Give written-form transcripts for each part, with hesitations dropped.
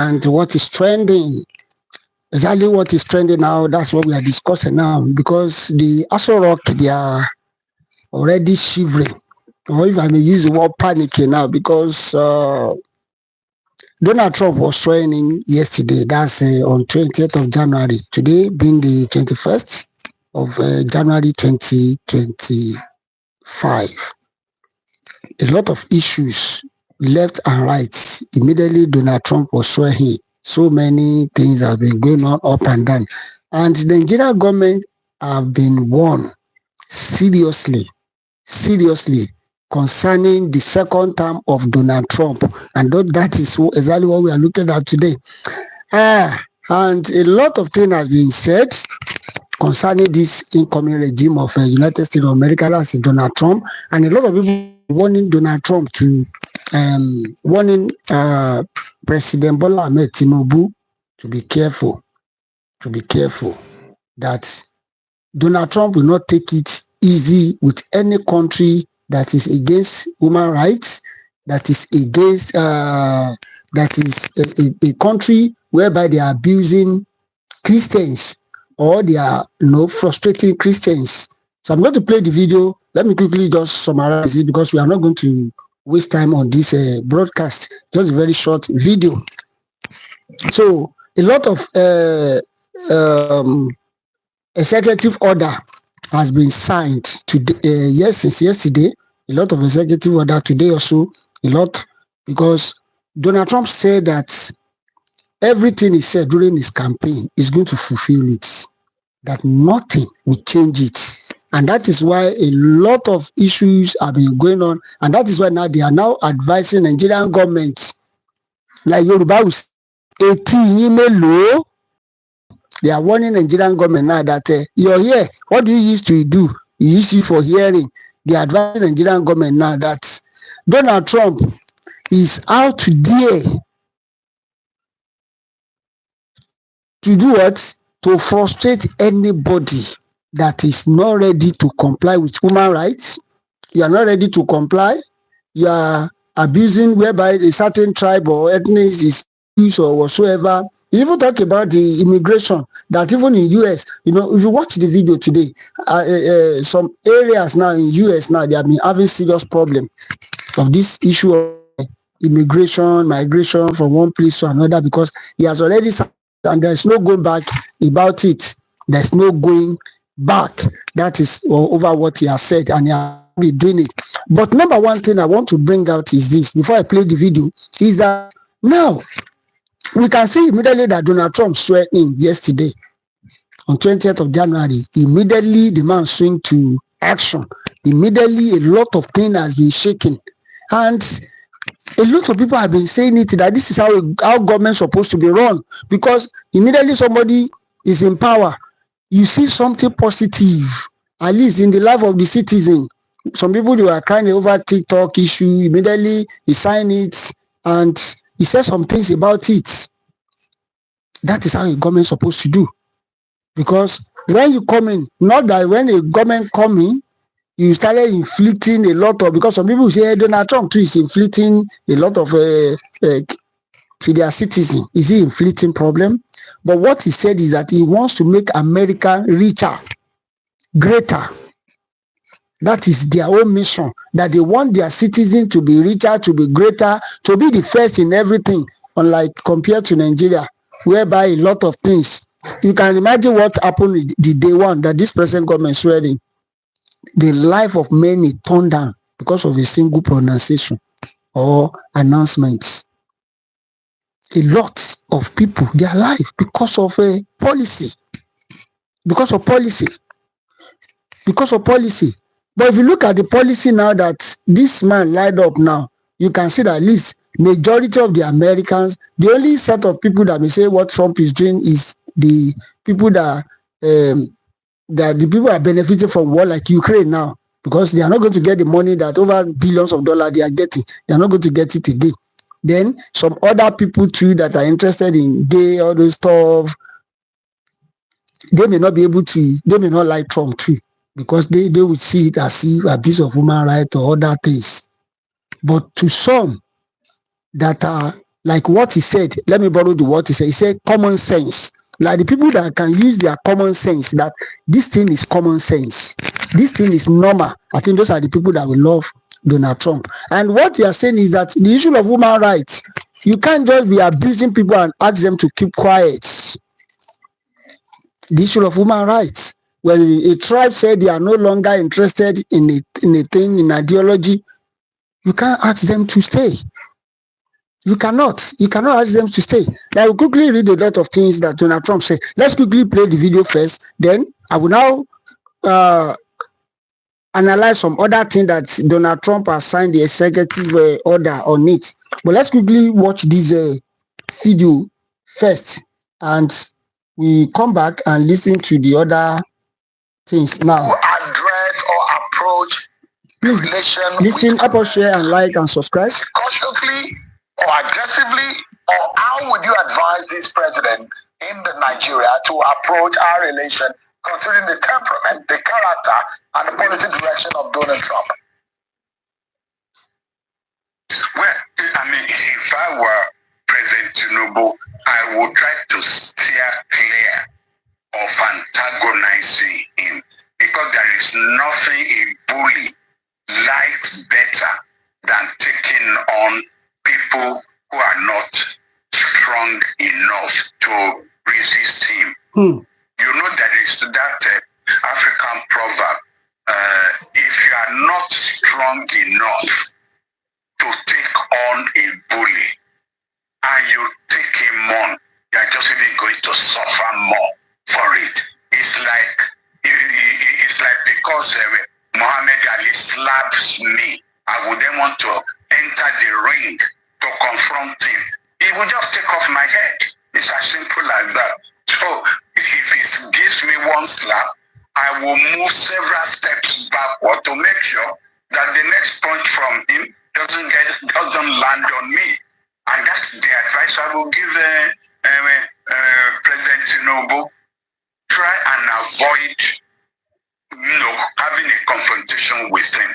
And what is trending, exactly what is trending now, that's what we are discussing now, because the Aso Rock, they are already shivering, or if I may use the word panicking now, because Donald Trump was swearing in yesterday, that's on 20th of January, today being the 21st of January 2025. A lot of issues left and right. Immediately Donald Trump was swearing. So many things have been going on up and down. And the Nigerian government have been warned seriously concerning the second term of Donald Trump. And that is exactly what we are looking at today. And a lot of things have been said concerning this incoming regime of United States of America, that's Donald Trump. And a lot of people warning Donald Trump to warning President Bola Ahmed Tinubu to be careful, that Donald Trump will not take it easy with any country that is against human rights, that is against that is a country whereby they are abusing Christians or they are frustrating Christians. So I'm going to play the video. Let me quickly just summarize it because we are not going to waste time on this broadcast. Just a very short video. So a lot of executive order has been signed today. Since yesterday. A lot of executive order today also. A lot, because Donald Trump said that everything he said during his campaign is going to fulfill it. That nothing will change it. And that is why a lot of issues have been going on. And that is why now they are now advising Nigerian government, like Yoruba will say, 18 low. They are warning Nigerian government now that you're here. What do you used to do? You used to for hearing. They are advising Nigerian government now that Donald Trump is out there to do what? To frustrate anybody that is not ready to comply with human rights. You are not ready to comply. You are abusing whereby a certain tribe or ethnic is used or whatsoever. You even talk about the immigration that even in US, if you watch the video today, some areas now in US now, they have been having serious problem of this issue of migration from one place to another, because he has already, and there's no going back about it. There's no going back. That is over what he has said, and he has been doing it. But number one thing I want to bring out is this, before I play the video, is that now we can see immediately that Donald Trump swear in yesterday on 20th of January. Immediately the man swing to action. Immediately a lot of things has been shaken. And a lot of people have been saying it, that this is how government is supposed to be run. Because immediately somebody is in power, you see something positive, at least in the life of the citizen. Some people, they were crying over TikTok issue. Immediately he signed it and he said some things about it. That is how a government is supposed to do. Because when you come in, not that when a government come in, you started inflicting a lot of, because some people say Donald Trump too is inflicting a lot of to their citizens. Is he inflicting problem? But what he said is that he wants to make America richer, greater. That is their own mission, that they want their citizens to be richer, to be greater, to be the first in everything, unlike compared to Nigeria, whereby a lot of things. You can imagine what happened the day one that this present government swearing. The life of many turned down because of a single pronunciation or announcements. A lot of people, their life because of a policy. Because of policy. But if you look at the policy now that this man lined up now, you can see that at least majority of the Americans, the only set of people that may say what Trump is doing is the people that the people are benefiting from war, like Ukraine now, because they are not going to get the money that over billions of dollars they are getting. They are not going to get it again. Then some other people too that are interested in all those stuff, they may not be able to, they may not like Trump too, because they will see it as if abuse of human rights or other things. But to some that are like what he said. Let me borrow the word he said. He said common sense. Like the people that can use their common sense, that this thing is common sense, this thing is normal. I think those are the people that will love Donald Trump. And what you are saying is that the issue of human rights, you can't just be abusing people and ask them to keep quiet. The issue of human rights, when a tribe said they are no longer interested in a thing, in ideology, you can't ask them to stay. You cannot ask them to stay. Now, we'll quickly read a lot of things that Donald Trump said. Let's quickly play the video first. Then I will now analyze some other things that Donald Trump has signed the executive order on it. But let's quickly watch this video first, and we come back and listen to the other things now. Address or approach. Please listen, help share and like and subscribe. Cautiously or aggressively, or how would you advise this president in Nigeria to approach our relation, considering the temperament, the character, and the policy direction of Donald Trump? Well, I mean, if I were President Tinubu, I would try to steer clear of antagonizing him, because there is nothing a bully likes better than taking on people who are not strong enough to resist him. You know, there is that African proverb, if you are not strong enough to take on a bully and you take him on, you are just even going to suffer more for it. It's like because Muhammad Ali slaps me, I would then want to enter the ring to confront him. He will just take off my head. It's as simple as that. So if he gives me one slap, I will move several steps backward to make sure that the next punch from him doesn't land on me. And that's the advice I will give President Tinubu. Try and avoid having a confrontation with him,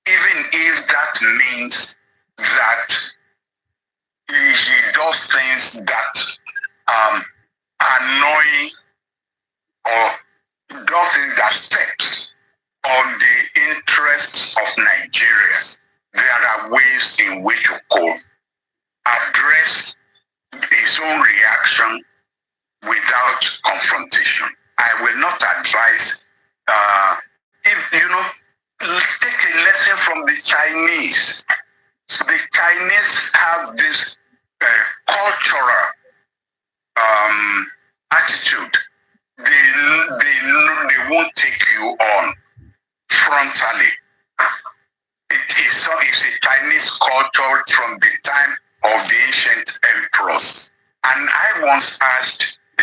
even if that means that he does things that annoy or does things that steps on the interests of Nigeria. There are ways in which you could address his own reaction without confrontation. I will not advise, take a lesson from the Chinese. The Chinese have this cultural attitude. They won't take you on frontally. It's a Chinese culture from the time of the ancient emperors. And I once asked a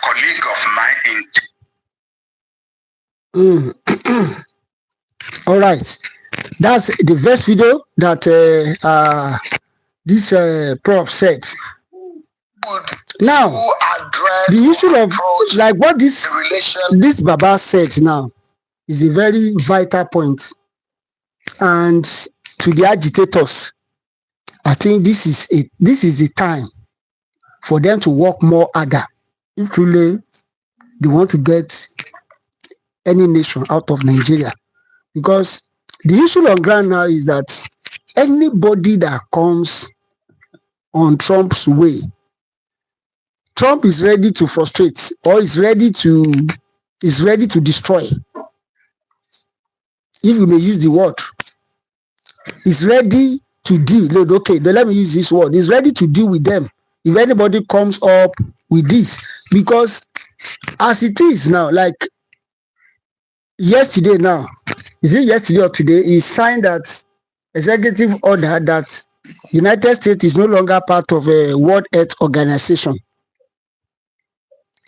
colleague of mine All right, that's the first video that this prof said. Now, the issue of like what this Baba said now is a very vital point. And to the agitators, I think this is the time for them to work more harder if really they want to get any nation out of Nigeria. Because the issue on ground now is that anybody that comes on Trump's way, Trump is ready to frustrate or is ready to destroy. If you may use the word, is ready to deal. Okay, let me use this word. He's ready to deal with them if anybody comes up with this. Because as it is now, like yesterday now, is it yesterday or today, he signed that executive order that United States is no longer part of a World Health Organization.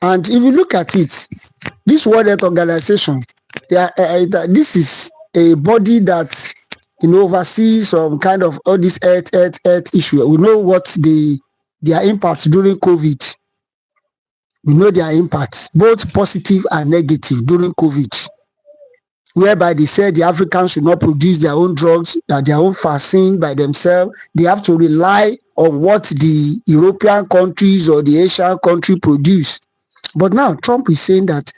And if you look at it, this World Health Organization, this is a body that oversees some kind of all this health issue. We know what their impacts during COVID. We know their impacts, both positive and negative during COVID. whereby they said the Africans should not produce their own drugs, that their own vaccine by themselves. They have to rely on what the European countries or the Asian country produce. But now Trump is saying that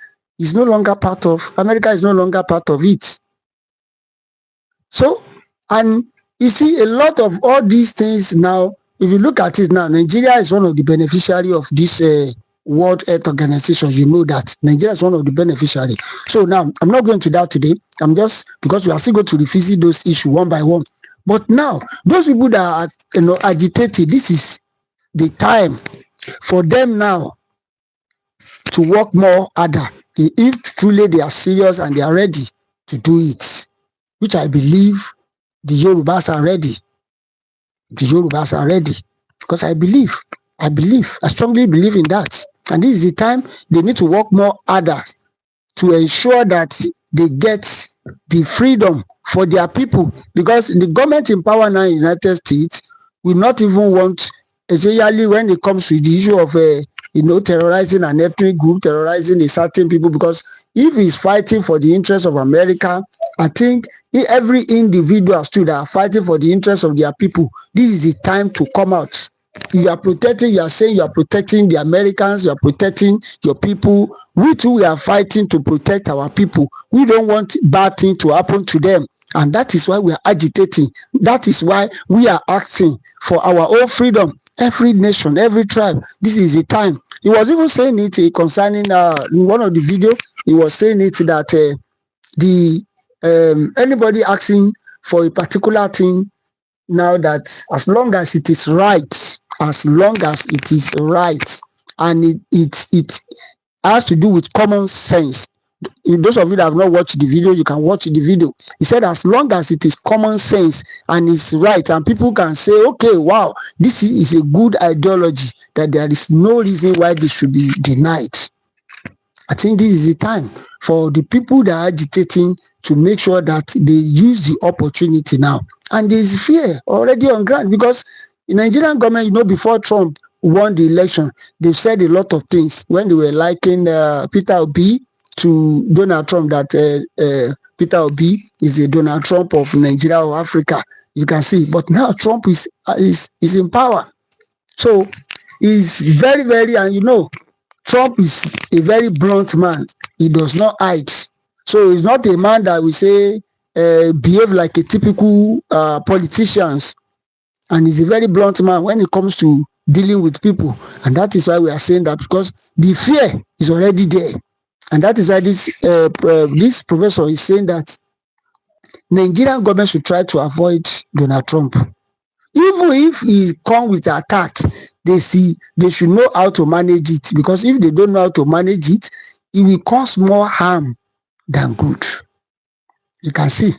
America is no longer part of it. So, and you see a lot of all these things now, if you look at it now, Nigeria is one of the beneficiaries of this World Health Organization. You know that Nigeria is one of the beneficiaries. So now I'm not going to that today. I'm just, because we are still going to revisit those issues one by one. But now those people that are agitated, this is the time for them now to work more harder if truly they are serious and they are ready to do it, which I believe the Yorubas are ready. The Yorubas are ready, because I strongly believe in that. And this is the time they need to work more harder to ensure that they get the freedom for their people, because the government in power now in the United States will not even want, especially when it comes to the issue of terrorizing an ethnic group, terrorizing a certain people, because if he's fighting for the interests of America, I think every individual that are fighting for the interests of their people, this is the time to come out. You are saying you are protecting the Americans, you are protecting your people. We too, we are fighting to protect our people. We don't want bad things to happen to them. And that is why we are agitating. That is why we are acting for our own freedom. Every nation, every tribe, this is the time. He was even saying it concerning in one of the videos. He was saying it that anybody asking for a particular thing now, that as long as it is right, and it has to do with common sense. Those of you that have not watched the video, you can watch the video. He said as long as it is common sense and it's right, and people can say, okay, wow, this is a good ideology, that there is no reason why this should be denied. I think this is the time for the people that are agitating to make sure that they use the opportunity now. And there is fear already on ground, because the Nigerian government, before Trump won the election, they've said a lot of things when they were liking Peter Obi to Donald Trump, that Peter Obi is a Donald Trump of Nigeria or Africa. You can see, but now Trump is in power, so he's very, very, and Trump is a very blunt man. He does not hide. So he's not a man that we say behave like a typical politicians. And he's a very blunt man when it comes to dealing with people. And that is why we are saying that, because the fear is already there. And that is why this professor is saying that Nigerian government should try to avoid Donald Trump. Even if he come with an attack, they should know how to manage it, because if they don't know how to manage it, it will cause more harm than good. You can see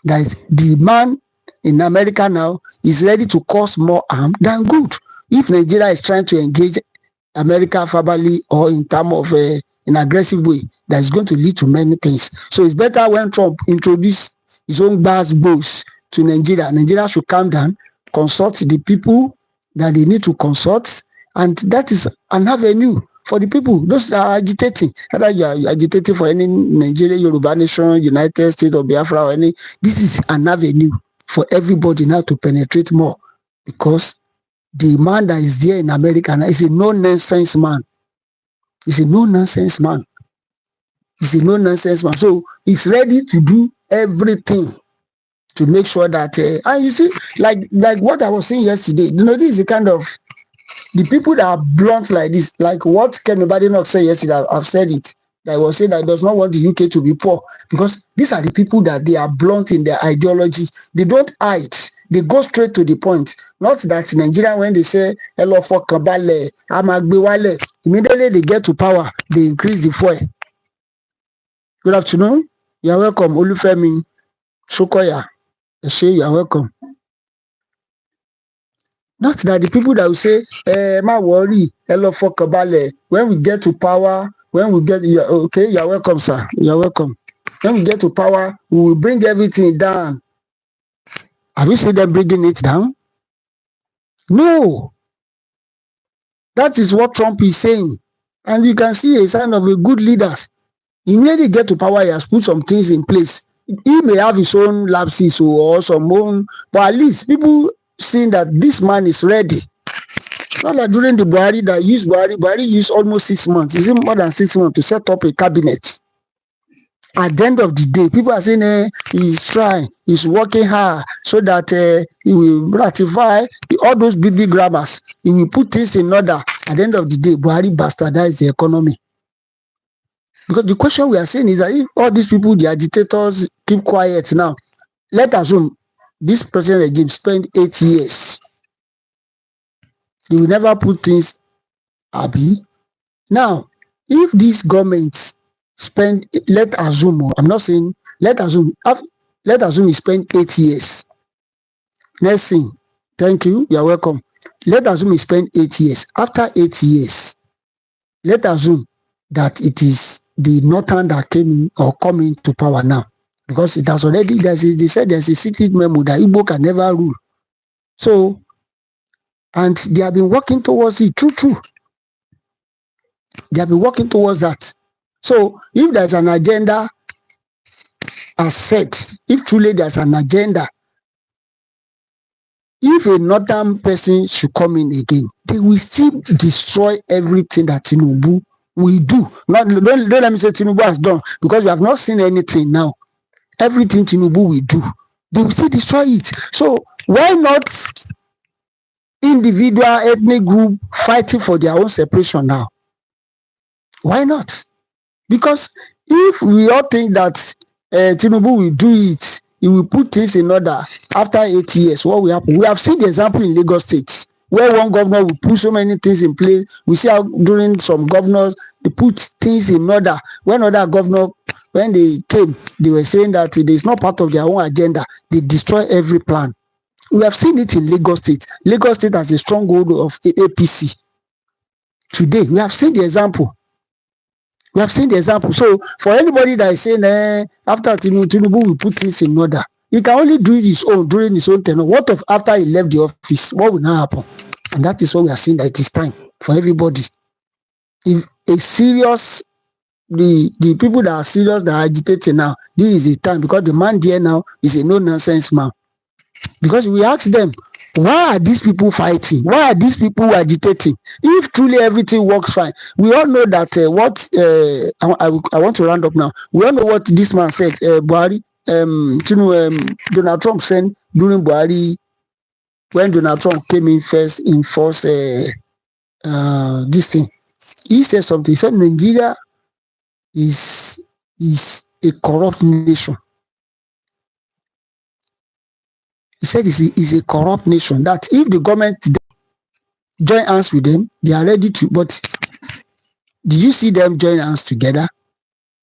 that the man in America now is ready to cause more harm than good. If Nigeria is trying to engage America verbally or in terms of an aggressive way, that is going to lead to many things. So it's better when Trump introduced his own boss to Nigeria. Nigeria should calm down, consult the people that they need to consult, and that is an avenue for the people. Those that are agitating, whether you are agitating for any Nigeria, Yoruba nation, United States or Biafra or any, this is an avenue for everybody now to penetrate more, because the man that is there in America now is a no-nonsense man. He's a no-nonsense man. So he's ready to do everything to make sure that, and you see, like what I was saying yesterday, this is the kind of, the people that are blunt like this, like what can nobody not say yesterday, I've said it, that I was saying that does not want the UK to be poor, because these are the people that they are blunt in their ideology. They don't hide. They go straight to the point. Not that Nigeria, when they say, hello for Kabale, Amagbewale, immediately they get to power, they increase the fuel. Good afternoon. You're welcome, Olufemi Sokoya. You are welcome. Not that the people that will say, ma worry, hello for Kabale, when we get to power, okay, you're welcome, sir. You're welcome. When we get to power, we will bring everything down. Have you seen them bringing it down? No. That is what Trump is saying. And you can see a sign of a good leader. Immediately get to power, he has put some things in place. He may have his own lapses or some own, but at least people seeing that this man is ready. Not like during the Buhari that used Buhari used almost 6 months, is it more than 6 months to set up a cabinet. At the end of the day, people are saying he's trying, he's working hard so that he will ratify all those big grammars. He will put things in order. At the end of the day, Buhari bastardized the economy. Because the question we are saying is that if all these people, the agitators, keep quiet now, let us assume this present regime spent 8 years. They will never put things happy. Now, if these governments spend, let assume, I'm not saying, let assume we spend 8 years. Next thing, thank you, you're welcome. Let assume we spend 8 years. After 8 years, let assume that it is the Northern that came or coming to power now. Because it has already, they said there's a secret memo that Igbo can never rule. So, and they have been working towards it, true. They have been working towards that. So, if there's an agenda as said, if truly there's an agenda, if a northern person should come in again, they will still destroy everything that Tinubu will do. Don't let me say Tinubu has done, because we have not seen anything now. Everything Tinubu will do, they will still destroy it. So why not individual ethnic group fighting for their own separation now? Why not? Because if we all think that Tinubu will do it, he will put things in order after 8 years, what will happen? We have seen the example in Lagos State, where one governor will put so many things in place. We see how during some governors, they put things in order. When other governor, when they came, they were saying that it is not part of their own agenda. They destroy every plan. We have seen it in Lagos State. Lagos State has a stronghold of APC. Today, we have seen the example. We have seen the example. So for anybody that is saying after Tinubu will put things in order, he can only do his own during his own tenure. What of after he left the office? What will now happen? And that is what we are saying, that it is time for everybody. If a serious, the people that are serious, that are agitating now, this is the time, because the man there now is a no-nonsense man. Because we ask them, why are these people fighting? Why are these people agitating? If truly everything works fine, we all know that I want to round up now. We all know what this man said. Buhari, Donald Trump said during Buhari, when Donald Trump came in first, enforced this thing. He said something. He said Nigeria is a corrupt nation. He said it's a corrupt nation, that if the government join hands with them, they are ready to. But did you see them join hands together?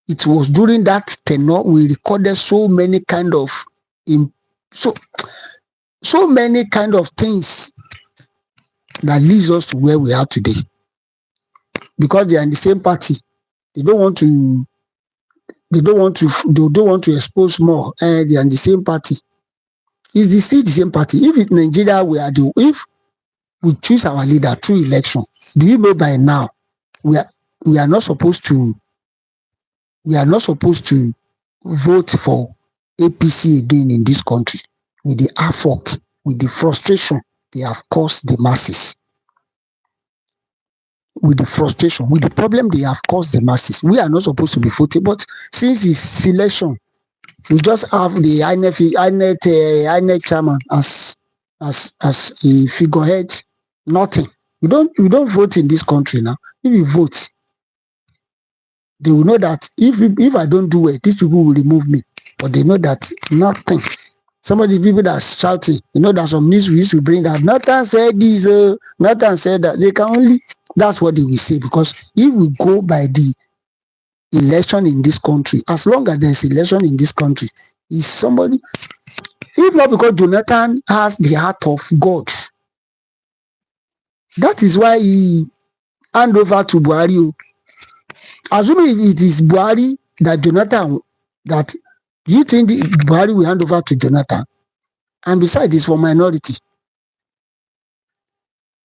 It was during that tenure we recorded so many kind of so many kind of things that leads us to where we are today. Because they are in the same party, they don't want to expose more. They are in the same party. It's still the same party. If in Nigeria if we choose our leader through election, do you know by now we are not supposed to vote for APC again in this country, with the AFOC, with the frustration they have caused the masses. With the frustration, with the problem they have caused the masses. We are not supposed to be voting, but since it's selection, we just have the INEC chairman as a figurehead. Nothing. We don't vote in this country now. If you vote, they will know that if I don't do well, these people will remove me. But they know that nothing. Some of the people that are shouting, that some news we used to bring that Nathan said this, Nathan said that. They can only, that's what they will say. Because if we go by the election in this country, as long as there's election in this country, is somebody, if not because Jonathan has the heart of God, that is why he hand over to Buhari. Assuming it is Buhari that Jonathan, that do you think Buhari will hand over to Jonathan? And besides, it's for minority.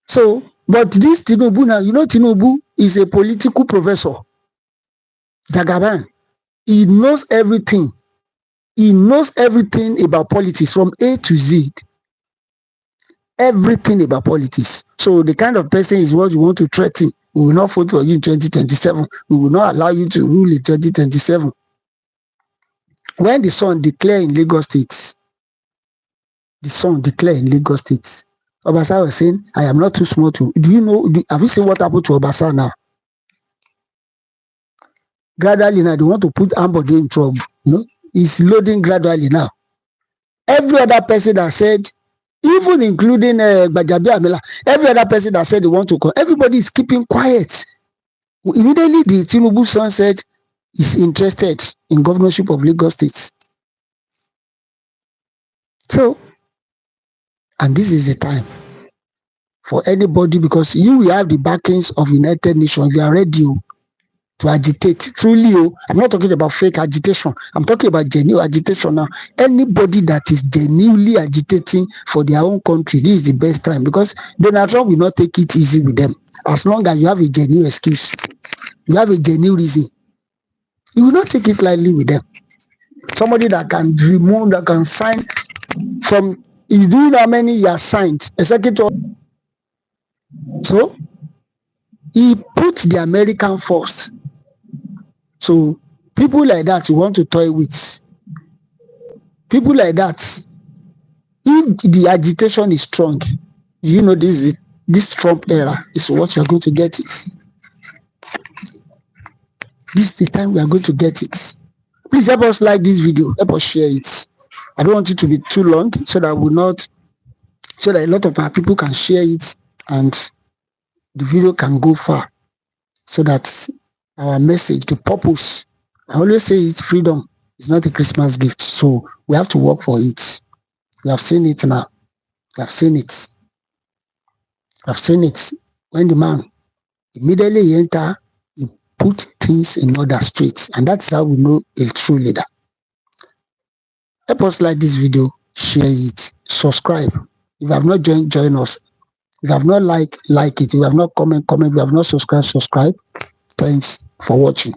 So, but this Tinubu now, Tinubu is a political professor. Jagaban. He knows everything. He knows everything about politics from A to Z. Everything about politics. So the kind of person is what you want to threaten. We will not vote for you in 2027. We will not allow you to rule in 2027. When the son declared in Lagos State, Obasa was saying, I am not too small to. Do you know, have you seen what happened to Obasa now? Gradually now, they want to put Ambode in trouble. No, he's loading gradually now. Every other person that said, even including Bajabi Amela, every other person that said they want to come, everybody is keeping quiet. Immediately, the Tinubu son said he's interested in governorship of Lagos State. So, and this is the time for anybody, because you will have the backings of United Nations. You are ready to agitate. Truly, I'm not talking about fake agitation. I'm talking about genuine agitation now. Anybody that is genuinely agitating for their own country, this is the best time, because Donald Trump will not take it easy with them. As long as you have a genuine excuse, you have a genuine reason, you will not take it lightly with them. Somebody that can remove, that can sign from, you do know how many he has signed, a secretary. So he put the American first. So people like that you want to toy with. People like that, if the agitation is strong, you know this Trump era is what you're going to get it. This is the time we are going to get it. Please help us like this video, help us share it. I don't want it to be too long so that a lot of our people can share it and the video can go far, so that our message, the purpose, I always say it's freedom. It's not a Christmas gift. So we have to work for it. We have seen it now. We have seen it. I've seen it. When the man immediately enter, he put things in order straight. And that's how we know a true leader. Help us like this video, share it, subscribe. If you have not joined, join us. If you have not like it. If you have not comment. If you have not subscribed, subscribe. Thanks for watching.